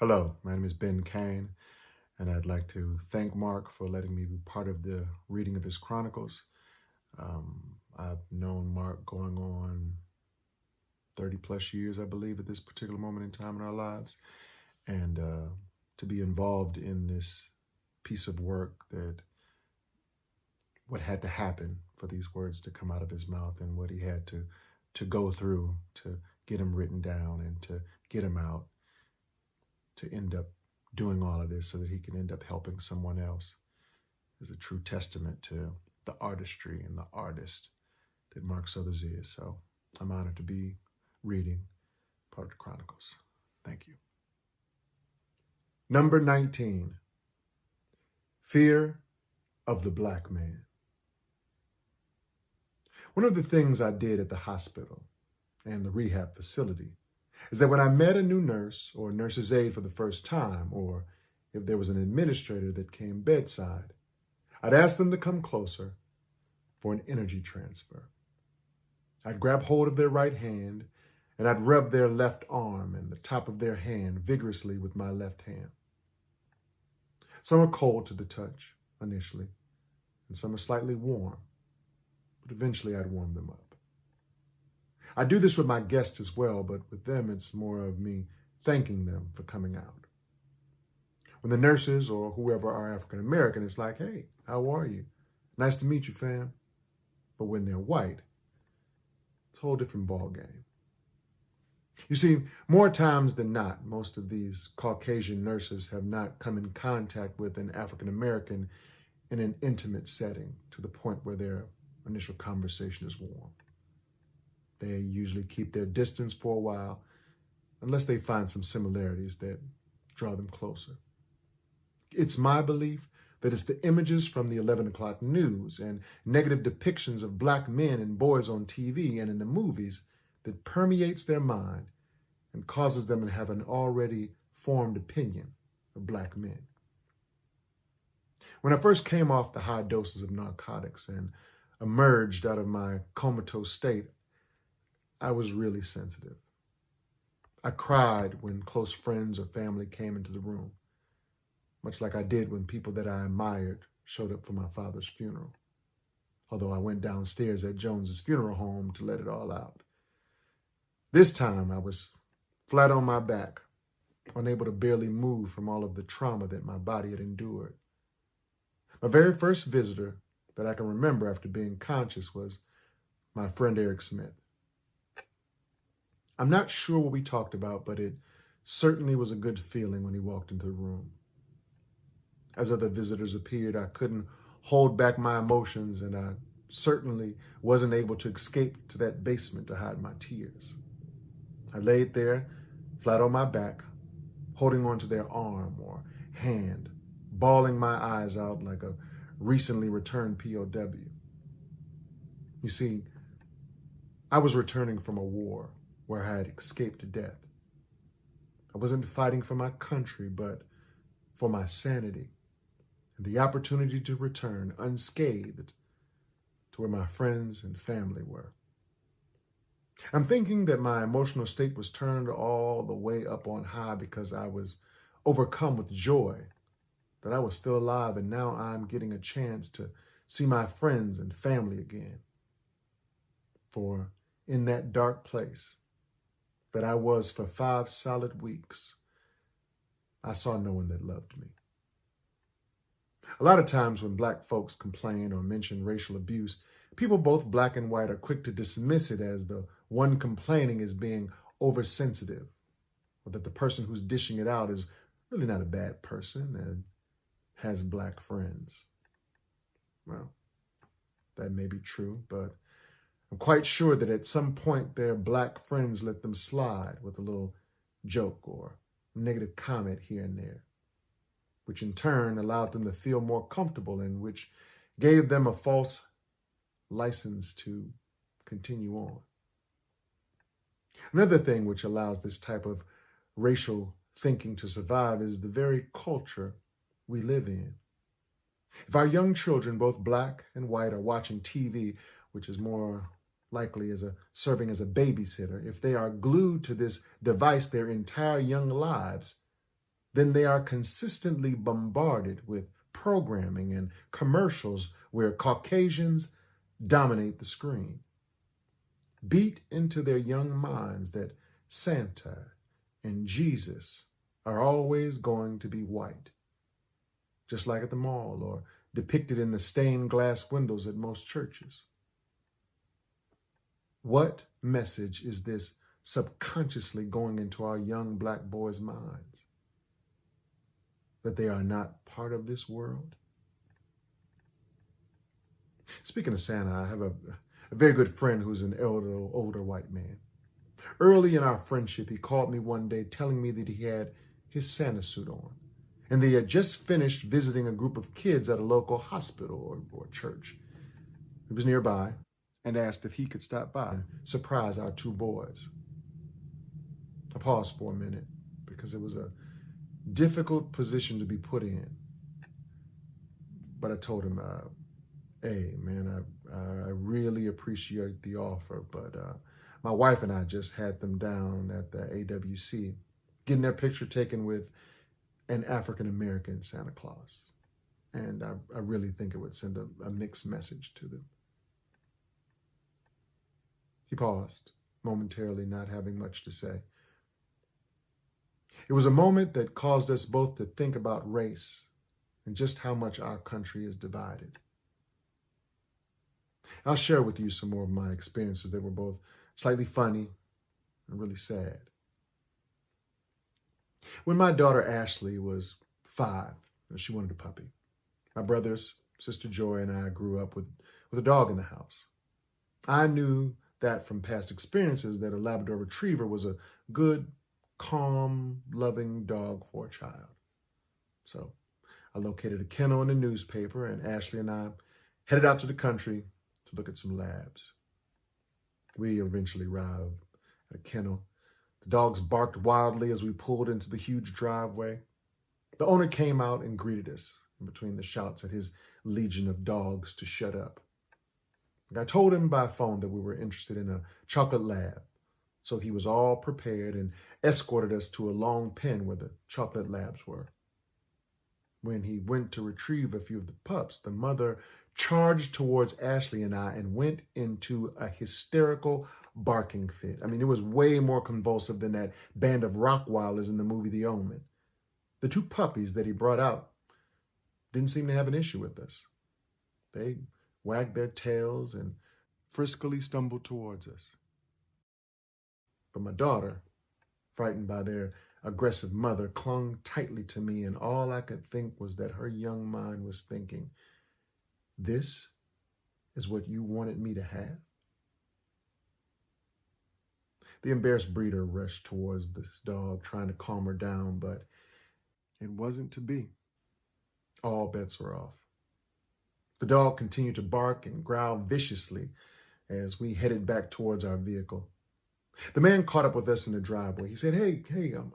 Hello, my name is Ben Cain, and I'd like to thank Mark for letting me be part of the reading of his Chronicles. I've known Mark going on 30 plus years, I believe, at this particular moment in time in our lives. And to be involved in this piece of work, that what had to happen for these words to come out of his mouth and what he had to go through to get them written down and to get them out, to end up doing all of this so that he can end up helping someone else, is a true testament to the artistry and the artist that Mark Southers is. So I'm honored to be reading part of the Chronicles. Thank you. Number 19, Fear of the Black Man. One of the things I did at the hospital and the rehab facility is that when I met a new nurse or nurse's aide for the first time, or if there was an administrator that came bedside, I'd ask them to come closer for an energy transfer. I'd grab hold of their right hand and I'd rub their left arm and the top of their hand vigorously with my left hand. Some are cold to the touch initially, and some are slightly warm, but eventually I'd warm them up. I do this with my guests as well, but with them, it's more of me thanking them for coming out. When the nurses or whoever are African-American, it's like, hey, how are you? Nice to meet you, fam. But when they're white, it's a whole different ball game. You see, more times than not, most of these Caucasian nurses have not come in contact with an African-American in an intimate setting to the point where their initial conversation is warm. They usually keep their distance for a while, unless they find some similarities that draw them closer. It's my belief that it's the images from the 11 o'clock news and negative depictions of Black men and boys on TV and in the movies that permeates their mind and causes them to have an already formed opinion of Black men. When I first came off the high doses of narcotics and emerged out of my comatose state, I was really sensitive. I cried when close friends or family came into the room, much like I did when people that I admired showed up for my father's funeral, although I went downstairs at Jones's funeral home to let it all out. This time I was flat on my back, unable to barely move from all of the trauma that my body had endured. My very first visitor that I can remember after being conscious was my friend Eric Smith. I'm not sure what we talked about, but it certainly was a good feeling when he walked into the room. As other visitors appeared, I couldn't hold back my emotions, and I certainly wasn't able to escape to that basement to hide my tears. I laid there, flat on my back, holding onto their arm or hand, bawling my eyes out like a recently returned POW. You see, I was returning from a war where I had escaped death. I wasn't fighting for my country, but for my sanity and the opportunity to return unscathed to where my friends and family were. I'm thinking that my emotional state was turned all the way up on high because I was overcome with joy that I was still alive, and now I'm getting a chance to see my friends and family again. For in that dark place that I was for 5 solid weeks, I saw no one that loved me. A lot of times when Black folks complain or mention racial abuse, people both Black and white are quick to dismiss it as the one complaining is being oversensitive, or that the person who's dishing it out is really not a bad person and has Black friends. Well, that may be true, but I'm quite sure that at some point their Black friends let them slide with a little joke or negative comment here and there, which in turn allowed them to feel more comfortable and which gave them a false license to continue on. Another thing which allows this type of racial thinking to survive is the very culture we live in. If our young children, both Black and white, are watching TV, which is more likely serving as a babysitter, if they are glued to this device their entire young lives, then they are consistently bombarded with programming and commercials where Caucasians dominate the screen. Beat into their young minds that Santa and Jesus are always going to be white, just like at the mall or depicted in the stained glass windows at most churches. What message is this subconsciously going into our young Black boys' minds? That they are not part of this world? Speaking of Santa, I have a very good friend who's an older white man. Early in our friendship, he called me one day telling me that he had his Santa suit on, and they had just finished visiting a group of kids at a local hospital or church. He was nearby and asked if he could stop by and surprise our two boys. I paused for a minute because it was a difficult position to be put in. But I told him, hey, man, I really appreciate the offer, but my wife and I just had them down at the AWC, getting their picture taken with an African-American Santa Claus. And I really think it would send a mixed message to them. He paused, momentarily not having much to say. It was a moment that caused us both to think about race and just how much our country is divided. I'll share with you some more of my experiences that were both slightly funny and really sad. When my daughter Ashley was 5, she wanted a puppy. My brothers, sister Joy, and I grew up with a dog in the house. I knew that from past experiences that a Labrador Retriever was a good, calm, loving dog for a child. So I located a kennel in the newspaper, and Ashley and I headed out to the country to look at some labs. We eventually arrived at a kennel. The dogs barked wildly as we pulled into the huge driveway. The owner came out and greeted us in between the shouts at his legion of dogs to shut up. I told him by phone that we were interested in a chocolate lab, so he was all prepared and escorted us to a long pen where the chocolate labs were. When he went to retrieve a few of the pups, the mother charged towards Ashley and I and went into a hysterical barking fit. I mean, it was way more convulsive than that band of Rockwilders in the movie The Omen. The two puppies that he brought out didn't seem to have an issue with us. They wagged their tails and friskily stumbled towards us. But my daughter, frightened by their aggressive mother, clung tightly to me, and all I could think was that her young mind was thinking, this is what you wanted me to have? The embarrassed breeder rushed towards this dog, trying to calm her down, but it wasn't to be. All bets were off. The dog continued to bark and growl viciously as we headed back towards our vehicle. The man caught up with us in the driveway. He said, hey,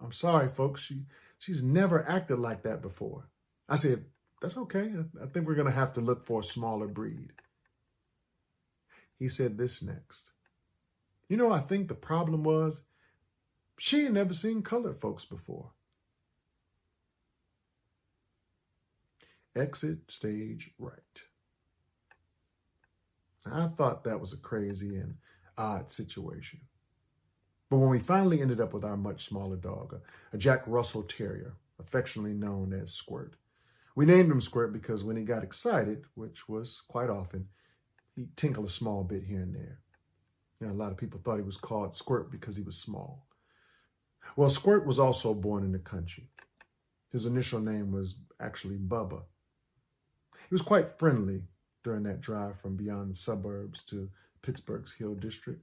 I'm sorry, folks. She's never acted like that before. I said, that's okay. I think we're going to have to look for a smaller breed. He said this next. I think the problem was she had never seen colored folks before. Exit stage right. I thought that was a crazy and odd situation. But when we finally ended up with our much smaller dog, a Jack Russell Terrier, affectionately known as Squirt, we named him Squirt because when he got excited, which was quite often, he'd tinkle a small bit here and there. A lot of people thought he was called Squirt because he was small. Well, Squirt was also born in the country. His initial name was actually Bubba. He was quite friendly during that drive from beyond the suburbs to Pittsburgh's Hill District.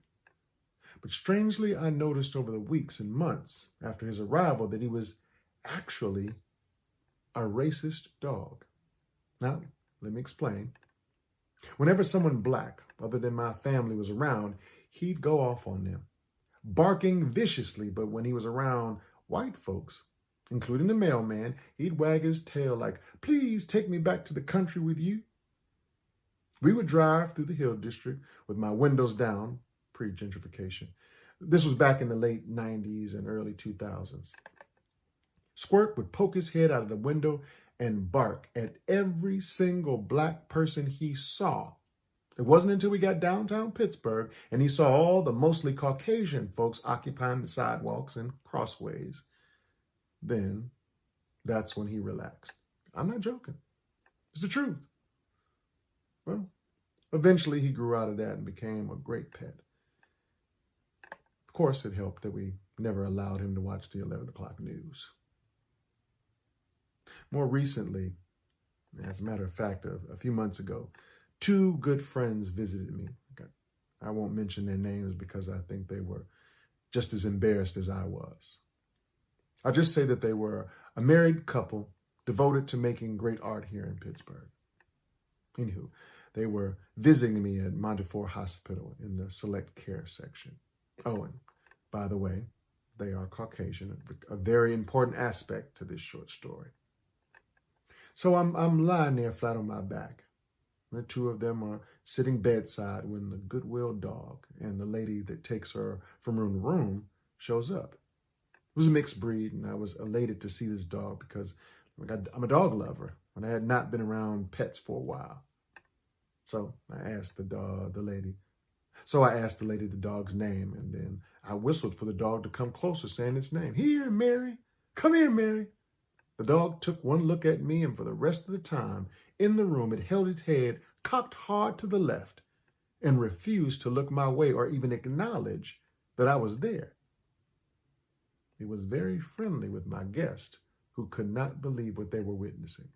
But strangely, I noticed over the weeks and months after his arrival that he was actually a racist dog. Now, let me explain. Whenever someone black, other than my family, was around, he'd go off on them, barking viciously. But when he was around white folks, including the mailman, he'd wag his tail like, please take me back to the country with you. We would drive through the Hill District with my windows down, pre-gentrification. This was back in the late 90s and early 2000s. Squirt would poke his head out of the window and bark at every single black person he saw. It wasn't until we got downtown Pittsburgh and he saw all the mostly Caucasian folks occupying the sidewalks and crossways. Then that's when he relaxed. I'm not joking. It's the truth. Well, eventually he grew out of that and became a great pet. Of course, it helped that we never allowed him to watch the 11 o'clock news. More recently, as a matter of fact, a few months ago, two good friends visited me. I won't mention their names because I think they were just as embarrassed as I was. I'll just say that they were a married couple devoted to making great art here in Pittsburgh. Anywho, they were visiting me at Montefiore Hospital in the select care section. Oh, and by the way, they are Caucasian, a very important aspect to this short story. So I'm lying there flat on my back. The two of them are sitting bedside when the Goodwill dog and the lady that takes her from room to room shows up. It was a mixed breed, and I was elated to see this dog because I'm a dog lover, and I had not been around pets for a while. So I asked the lady the dog's name, and then I whistled for the dog to come closer, saying its name. Here, Mary. Come here, Mary. The dog took one look at me, and for the rest of the time in the room, it held its head cocked hard to the left and refused to look my way or even acknowledge that I was there. It was very friendly with my guest, who could not believe what they were witnessing.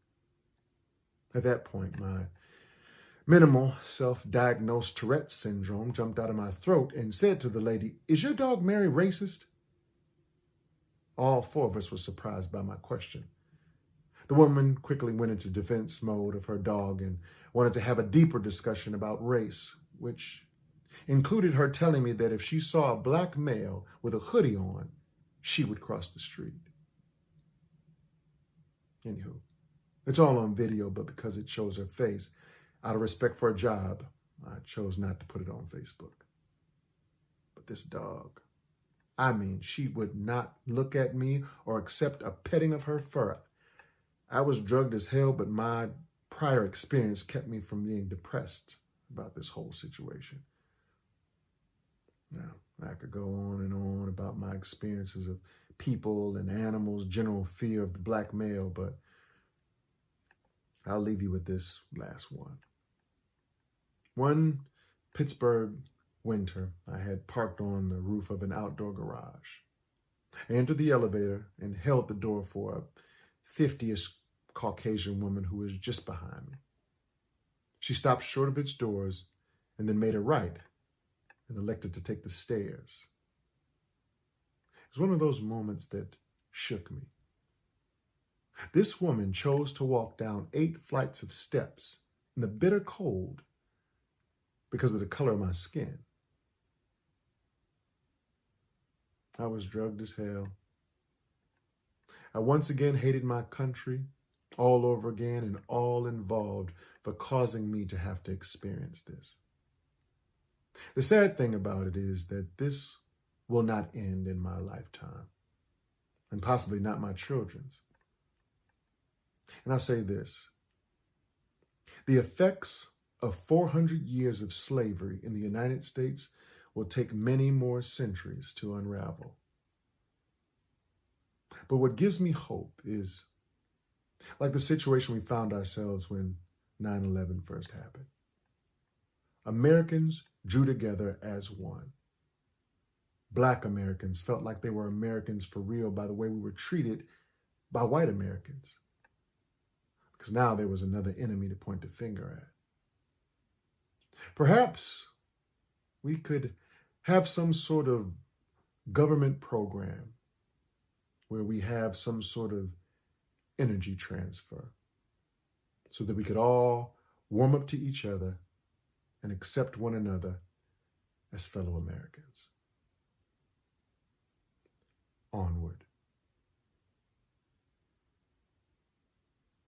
At that point, my minimal self-diagnosed Tourette's syndrome jumped out of my throat and said to the lady, "Is your dog Mary racist?" All four of us were surprised by my question. The woman quickly went into defense mode of her dog and wanted to have a deeper discussion about race, which included her telling me that if she saw a black male with a hoodie on, she would cross the street. Anywho, it's all on video, but because it shows her face, out of respect for her job, I chose not to put it on Facebook. But this dog, she would not look at me or accept a petting of her fur. I was drugged as hell, but my prior experience kept me from being depressed about this whole situation. Now, I could go on and on about my experiences of people and animals, general fear of the black male, but I'll leave you with this last one. One Pittsburgh winter, I had parked on the roof of an outdoor garage. I entered the elevator and held the door for a 50-ish Caucasian woman who was just behind me. She stopped short of its doors and then made a right and elected to take the stairs. It was one of those moments that shook me. This woman chose to walk down 8 flights of steps in the bitter cold because of the color of my skin. I was drugged as hell. I once again hated my country all over again and all involved for causing me to have to experience this. The sad thing about it is that this will not end in my lifetime, and possibly not my children's. And I'll say this: the effects of 400 years of slavery in the United States will take many more centuries to unravel. But what gives me hope is, like the situation we found ourselves when 9/11 first happened. Americans drew together as one. Black Americans felt like they were Americans for real by the way we were treated by white Americans, because now there was another enemy to point the finger at. Perhaps we could have some sort of government program where we have some sort of energy transfer so that we could all warm up to each other and accept one another as fellow Americans. Onward.